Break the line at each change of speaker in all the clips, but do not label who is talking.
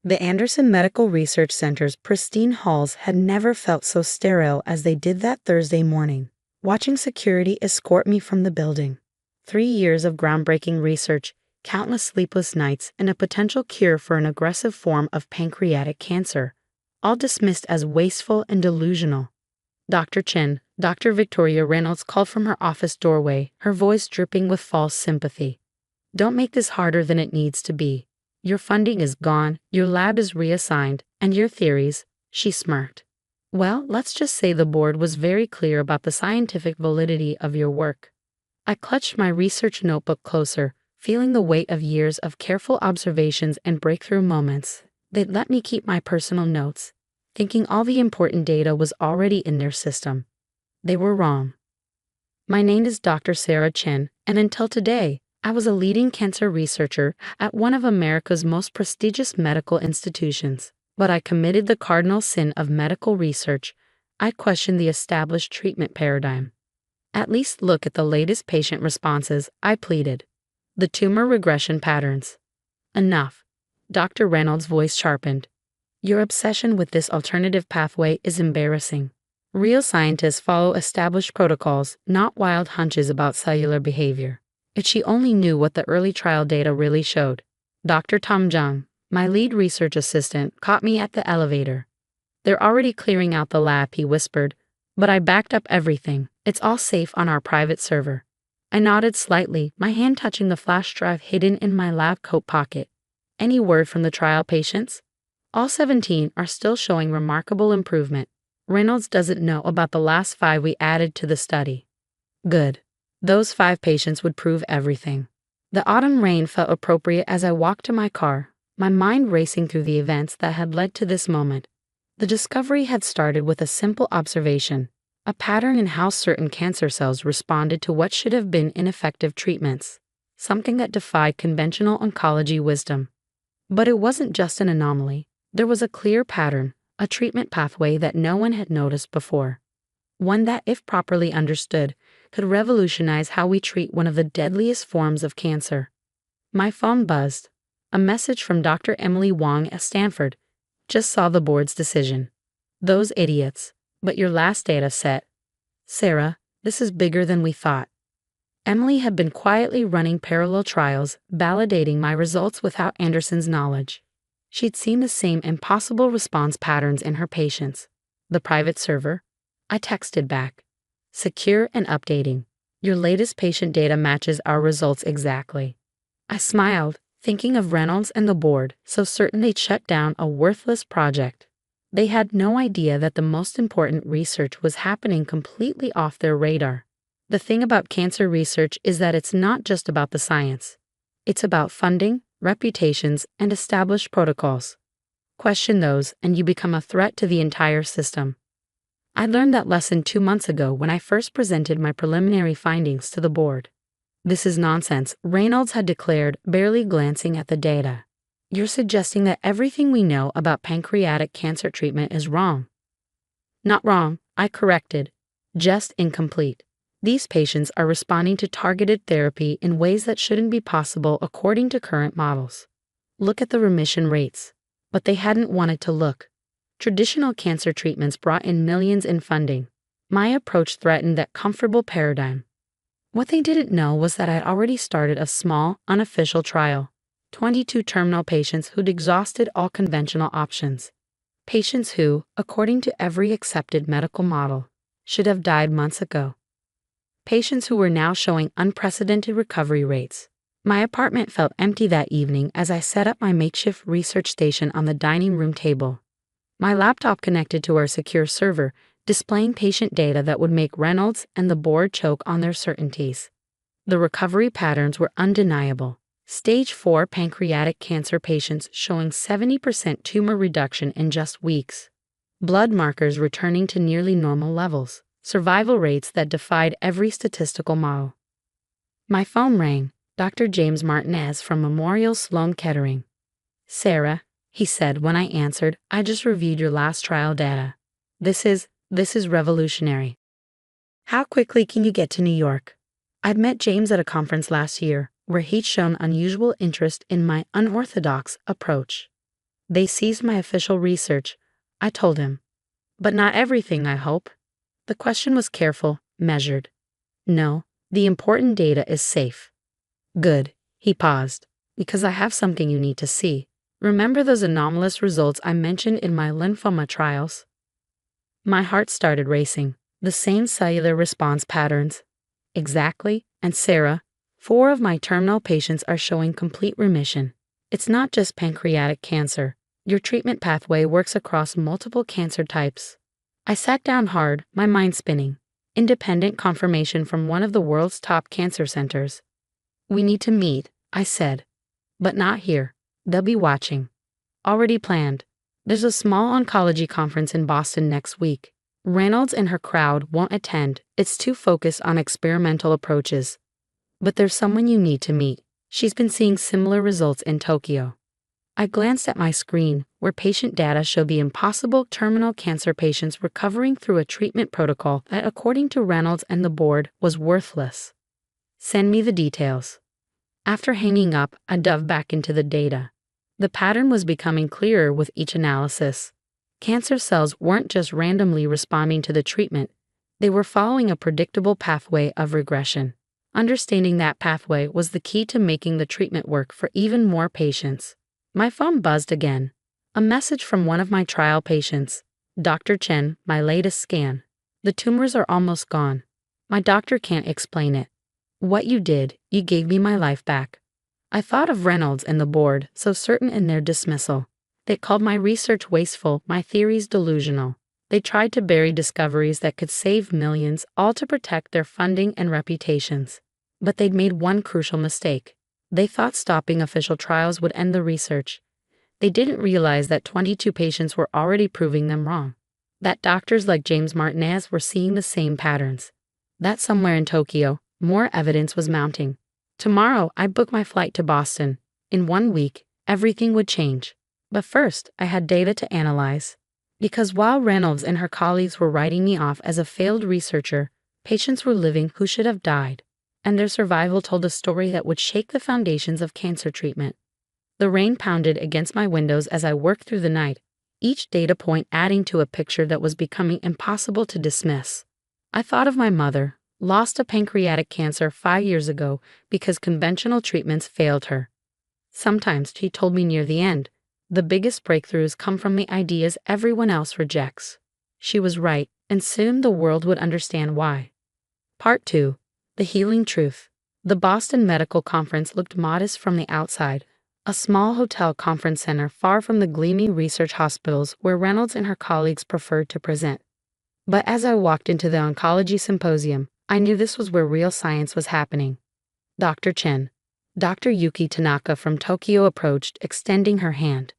The Anderson Medical Research Center's pristine halls had never felt so sterile as they did that Thursday morning, watching security escort me from the building. 3 years of groundbreaking research, countless sleepless nights, and a potential cure for an aggressive form of pancreatic cancer, all dismissed as wasteful and delusional. Dr. Chen, Dr. Victoria Reynolds called from her office doorway, her voice dripping with false sympathy. "Don't make this harder than it needs to be. Your funding is gone, your lab is reassigned, and your theories," she smirked. "Well, let's just say the board was very clear about the scientific validity of your work." I clutched my research notebook closer, feeling the weight of years of careful observations and breakthrough moments. They'd let me keep my personal notes, thinking all the important data was already in their system. They were wrong. My name is Dr. Sarah Chen, and until today, I was a leading cancer researcher at one of America's most prestigious medical institutions. But I committed the cardinal sin of medical research. I questioned the established treatment paradigm. "At least look at the latest patient responses," I pleaded. "The tumor regression patterns." "Enough." Dr. Reynolds' voice sharpened. "Your obsession with this alternative pathway is embarrassing. Real scientists follow established protocols, not wild hunches about cellular behavior." If she only knew what the early trial data really showed. Dr. Tom Jung, my lead research assistant, caught me at the elevator. "They're already clearing out the lab," he whispered, "but I backed up everything. It's all safe on our private server." I nodded slightly, my hand touching the flash drive hidden in my lab coat pocket. "Any word from the trial patients?" "All 17 are still showing remarkable improvement. Reynolds doesn't know about the last 5 we added to the study." "Good. Those 5 patients would prove everything." The autumn rain felt appropriate as I walked to my car, my mind racing through the events that had led to this moment. The discovery had started with a simple observation, a pattern in how certain cancer cells responded to what should have been ineffective treatments, something that defied conventional oncology wisdom. But it wasn't just an anomaly. There was a clear pattern, a treatment pathway that no one had noticed before. One that, if properly understood, could revolutionize how we treat one of the deadliest forms of cancer. My phone buzzed. A message from Dr. Emily Wong at Stanford. "Just saw the board's decision. Those idiots. But your last data set. Sarah, this is bigger than we thought." Emily had been quietly running parallel trials, validating my results without Anderson's knowledge. She'd seen the same impossible response patterns in her patients. "The private server?" I texted back. "Secure and updating. Your latest patient data matches our results exactly." I smiled, thinking of Reynolds and the board, so certain they'd shut down a worthless project. They had no idea that the most important research was happening completely off their radar. The thing about cancer research is that it's not just about the science. It's about funding, reputations, and established protocols. Question those, and you become a threat to the entire system. I learned that lesson 2 months ago when I first presented my preliminary findings to the board. "This is nonsense," Reynolds had declared, barely glancing at the data. "You're suggesting that everything we know about pancreatic cancer treatment is wrong." "Not wrong," I corrected. "Just incomplete. These patients are responding to targeted therapy in ways that shouldn't be possible according to current models. Look at the remission rates." But they hadn't wanted to look. Traditional cancer treatments brought in millions in funding. My approach threatened that comfortable paradigm. What they didn't know was that I'd already started a small, unofficial trial. 22 terminal patients who'd exhausted all conventional options. Patients who, according to every accepted medical model, should have died months ago. Patients who were now showing unprecedented recovery rates. My apartment felt empty that evening as I set up my makeshift research station on the dining room table. My laptop connected to our secure server, displaying patient data that would make Reynolds and the board choke on their certainties. The recovery patterns were undeniable. Stage 4 pancreatic cancer patients showing 70% tumor reduction in just weeks. Blood markers returning to nearly normal levels. Survival rates that defied every statistical model. My phone rang. Dr. James Martinez from Memorial Sloan Kettering. "Sarah," he said when I answered, "I just reviewed your last trial data. This is revolutionary." "How quickly can you get to New York?" I'd met James at a conference last year, where he'd shown unusual interest in my unorthodox approach. They seized my official research, I told him. But not everything, I hope. The question was careful, measured. No, the important data is safe. Good, he paused. Because I have something you need to see. Remember those anomalous results I mentioned in my lymphoma trials? My heart started racing. The same cellular response patterns. Exactly, and Sarah, 4 of my terminal patients are showing complete remission. It's not just pancreatic cancer. Your treatment pathway works across multiple cancer types. I sat down hard, my mind spinning. Independent confirmation from one of the world's top cancer centers. We need to meet, I said. But not here. They'll be watching. Already planned. There's a small oncology conference in Boston next week. Reynolds and her crowd won't attend. It's too focused on experimental approaches. But there's someone you need to meet. She's been seeing similar results in Tokyo. I glanced at my screen, where patient data showed the impossible terminal cancer patients recovering through a treatment protocol that, according to Reynolds and the board, was worthless. Send me the details. After hanging up, I dove back into the data. The pattern was becoming clearer with each analysis. Cancer cells weren't just randomly responding to the treatment, they were following a predictable pathway of regression. Understanding that pathway was the key to making the treatment work for even more patients. My phone buzzed again. A message from one of my trial patients. Dr. Chen, my latest scan. The tumors are almost gone. My doctor can't explain it. What you did, you gave me my life back. I thought of Reynolds and the board, so certain in their dismissal. They called my research wasteful, my theories delusional. They tried to bury discoveries that could save millions, all to protect their funding and reputations. But they'd made one crucial mistake. They thought stopping official trials would end the research. They didn't realize that 22 patients were already proving them wrong. That doctors like James Martinez were seeing the same patterns. That somewhere in Tokyo, more evidence was mounting. Tomorrow, I booked my flight to Boston. In 1 week, everything would change. But first, I had data to analyze. Because while Reynolds and her colleagues were writing me off as a failed researcher, patients were living who should have died. And their survival told a story that would shake the foundations of cancer treatment. The rain pounded against my windows as I worked through the night, each data point adding to a picture that was becoming impossible to dismiss. I thought of my mother, lost to pancreatic cancer 5 years ago because conventional treatments failed her. Sometimes, she told me near the end, the biggest breakthroughs come from the ideas everyone else rejects. She was right, and soon the world would understand why. Part 2. The Healing Truth. The Boston Medical Conference looked modest from the outside, a small hotel conference center far from the gleaming research hospitals where Reynolds and her colleagues preferred to present. But as I walked into the oncology symposium, I knew this was where real science was happening. Dr. Chen. Dr. Yuki Tanaka from Tokyo approached, extending her hand.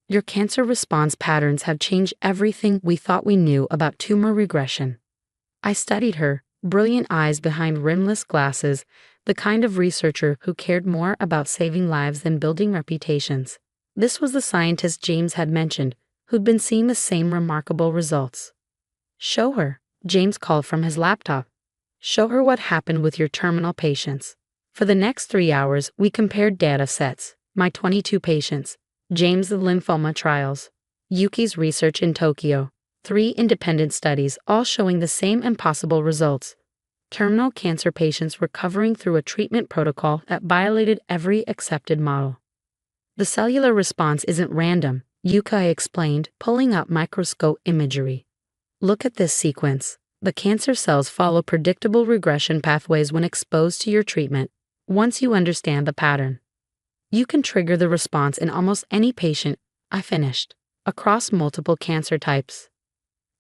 Your cancer response patterns have changed everything we thought we knew about tumor regression. I studied her, brilliant eyes behind rimless glasses, the kind of researcher who cared more about saving lives than building reputations. This was the scientist James had mentioned, who'd been seeing the same remarkable results. Show her, James called from his laptop. Show her what happened with your terminal patients. For the next 3 hours, we compared data sets, my 22 patients, James' the lymphoma trials, Yuki's research in Tokyo, 3 independent studies all showing the same impossible results. Terminal cancer patients recovering through a treatment protocol that violated every accepted model. The cellular response isn't random, Yuki explained, pulling up microscope imagery. Look at this sequence. The cancer cells follow predictable regression pathways when exposed to your treatment. Once you understand the pattern, you can trigger the response in almost any patient, I finished, across multiple cancer types.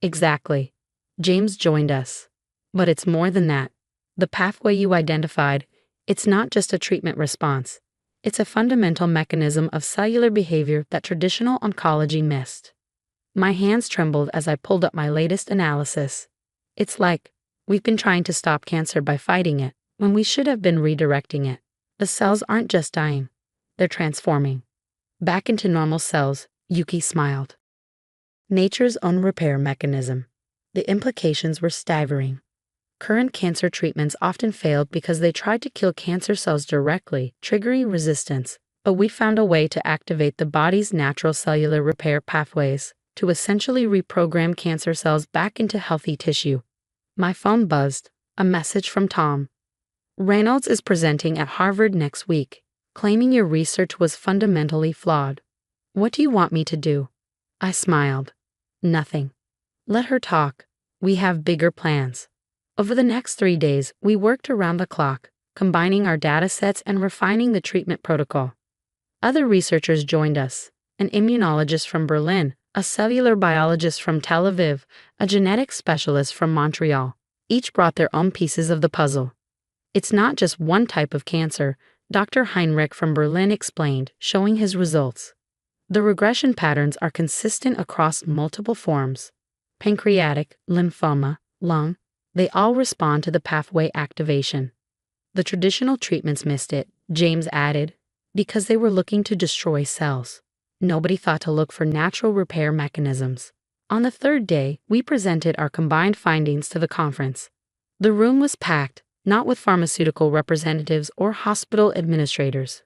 Exactly. James joined us. But it's more than that. The pathway you identified, it's not just a treatment response. It's a fundamental mechanism of cellular behavior that traditional oncology missed. My hands trembled as I pulled up my latest analysis. It's like, we've been trying to stop cancer by fighting it, when we should have been redirecting it. The cells aren't just dying, they're transforming. Back into normal cells, Yuki smiled. Nature's own repair mechanism. The implications were staggering. Current cancer treatments often failed because they tried to kill cancer cells directly, triggering resistance. But we found a way to activate the body's natural cellular repair pathways to essentially reprogram cancer cells back into healthy tissue. My phone buzzed. A message from Tom. Reynolds is presenting at Harvard next week, claiming your research was fundamentally flawed. What do you want me to do? I smiled. Nothing. Let her talk. We have bigger plans. Over the next 3 days, we worked around the clock, combining our data sets and refining the treatment protocol. Other researchers joined us: an immunologist from Berlin, a cellular biologist from Tel Aviv, a genetic specialist from Montreal. Each brought their own pieces of the puzzle. It's not just one type of cancer, Dr. Heinrich from Berlin explained, showing his results. The regression patterns are consistent across multiple forms: pancreatic, lymphoma, lung. They all respond to the pathway activation. The traditional treatments missed it, James added, because they were looking to destroy cells. Nobody thought to look for natural repair mechanisms. On the third day, we presented our combined findings to the conference. The room was packed, not with pharmaceutical representatives or hospital administrators,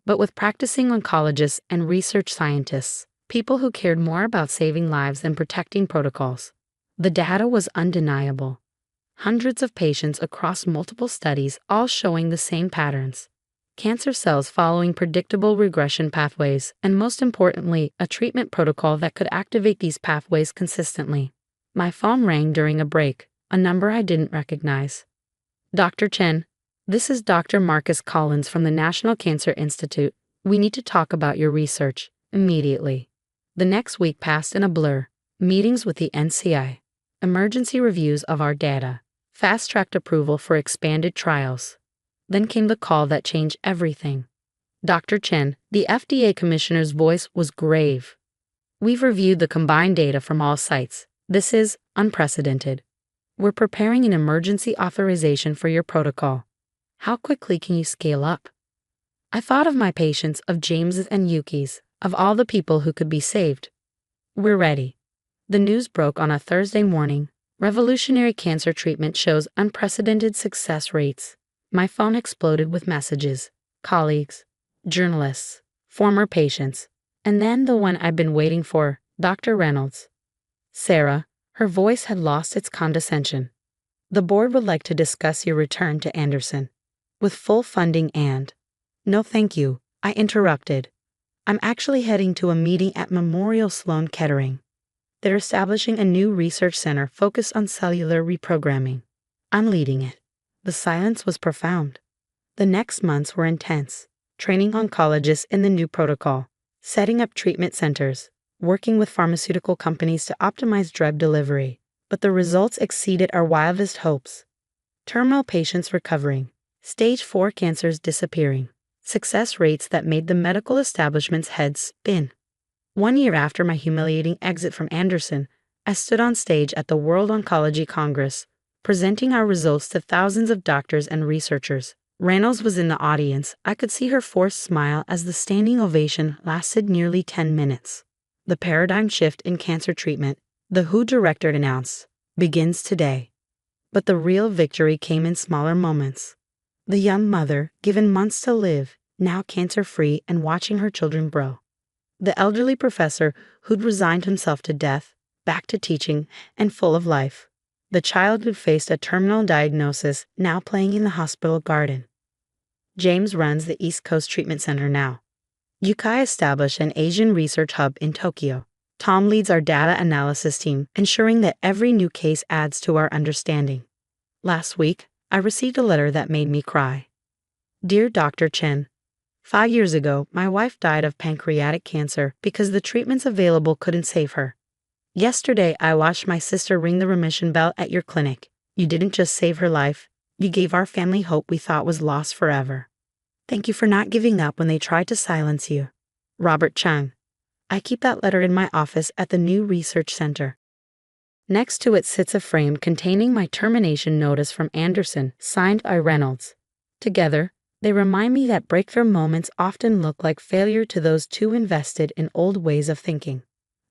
but with practicing oncologists and research scientists, people who cared more about saving lives than protecting protocols. The data was undeniable. Hundreds of patients across multiple studies, all showing the same patterns. Cancer cells following predictable regression pathways, and most importantly, a treatment protocol that could activate these pathways consistently. My phone rang during a break, a number I didn't recognize. Dr. Chen, this is Dr. Marcus Collins from the National Cancer Institute. We need to talk about your research, immediately. The next week passed in a blur. Meetings with the NCI, emergency reviews of our data, fast-tracked approval for expanded trials. Then came the call that changed everything. Dr. Chen, the FDA commissioner's voice was grave. We've reviewed the combined data from all sites. This is unprecedented. We're preparing an emergency authorization for your protocol. How quickly can you scale up? I thought of my patients, of James's and Yuki's, of all the people who could be saved. We're ready. The news broke on a Thursday morning. Revolutionary cancer treatment shows unprecedented success rates. My phone exploded with messages: colleagues, journalists, former patients, and then the one I've been waiting for, Dr. Reynolds. Sarah, her voice had lost its condescension. The board would like to discuss your return to Anderson. With full funding and... No thank you, I interrupted. I'm actually heading to a meeting at Memorial Sloan Kettering. They're establishing a new research center focused on cellular reprogramming. I'm leading it. The silence was profound. The next months were intense, training oncologists in the new protocol, setting up treatment centers, working with pharmaceutical companies to optimize drug delivery. But the results exceeded our wildest hopes. Terminal patients recovering, stage 4 cancers disappearing, success rates that made the medical establishment's heads spin. 1 year after my humiliating exit from Anderson, I stood on stage at the World Oncology Congress, presenting our results to thousands of doctors and researchers. Reynolds was in the audience. I could see her forced smile as the standing ovation lasted nearly 10 minutes. The paradigm shift in cancer treatment, the WHO director announced, begins today. But the real victory came in smaller moments. The young mother, given months to live, now cancer-free and watching her children grow. The elderly professor who'd resigned himself to death, back to teaching, and full of life. The child who'd faced a terminal diagnosis, now playing in the hospital garden. James runs the East Coast Treatment Center now. Yukai established an Asian research hub in Tokyo. Tom leads our data analysis team, ensuring that every new case adds to our understanding. Last week, I received a letter that made me cry. Dear Dr. Chen, 5 years ago, my wife died of pancreatic cancer because the treatments available couldn't save her. Yesterday, I watched my sister ring the remission bell at your clinic. You didn't just save her life, you gave our family hope we thought was lost forever. Thank you for not giving up when they tried to silence you. Robert Chang. I keep that letter in my office at the new research center. Next to it sits a frame containing my termination notice from Anderson, signed by Reynolds. Together, they remind me that breakthrough moments often look like failure to those too invested in old ways of thinking.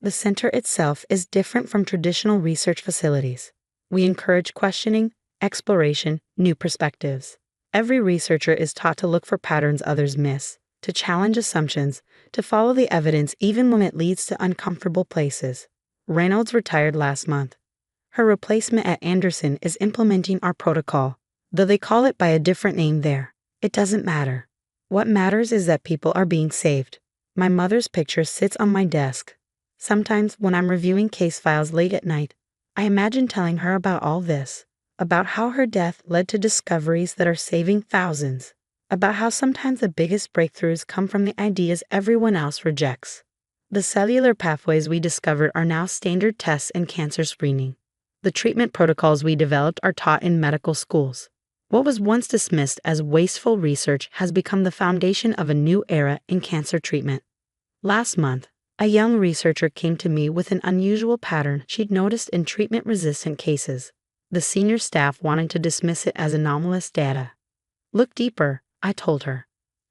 The center itself is different from traditional research facilities. We encourage questioning, exploration, new perspectives. Every researcher is taught to look for patterns others miss, to challenge assumptions, to follow the evidence even when it leads to uncomfortable places. Reynolds retired last month. Her replacement at Anderson is implementing our protocol. Though they call it by a different name there, it doesn't matter. What matters is that people are being saved. My mother's picture sits on my desk. Sometimes when I'm reviewing case files late at night, I imagine telling her about all this, about how her death led to discoveries that are saving thousands, about how sometimes the biggest breakthroughs come from the ideas everyone else rejects. The cellular pathways we discovered are now standard tests in cancer screening. The treatment protocols we developed are taught in medical schools. What was once dismissed as wasteful research has become the foundation of a new era in cancer treatment. Last month, a young researcher came to me with an unusual pattern she'd noticed in treatment-resistant cases. The senior staff wanted to dismiss it as anomalous data. Look deeper, I told her.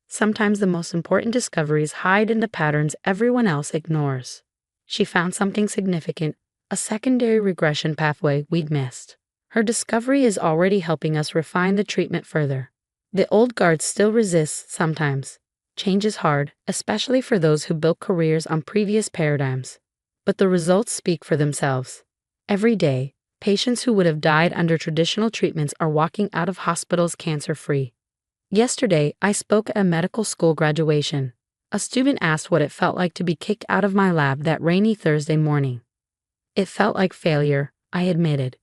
Sometimes the most important discoveries hide in the patterns everyone else ignores. She found something significant, a secondary regression pathway we'd missed. Her discovery is already helping us refine the treatment further. The old guard still resists sometimes. Change is hard, especially for those who built careers on previous paradigms. But the results speak for themselves. Every day, patients who would have died under traditional treatments are walking out of hospitals cancer-free. Yesterday, I spoke at a medical school graduation. A student asked what it felt like to be kicked out of my lab that rainy Thursday morning. It felt like failure, I admitted.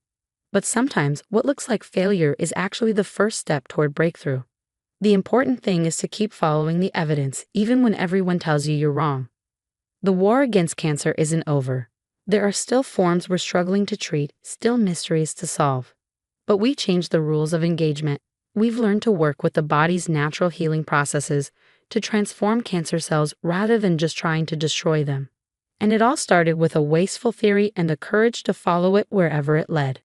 But sometimes what looks like failure is actually the first step toward breakthrough. The important thing is to keep following the evidence even when everyone tells you you're wrong. The war against cancer isn't over. There are still forms we're struggling to treat, still mysteries to solve. But we changed the rules of engagement. We've learned to work with the body's natural healing processes to transform cancer cells rather than just trying to destroy them. And it all started with a wasteful theory and the courage to follow it wherever it led.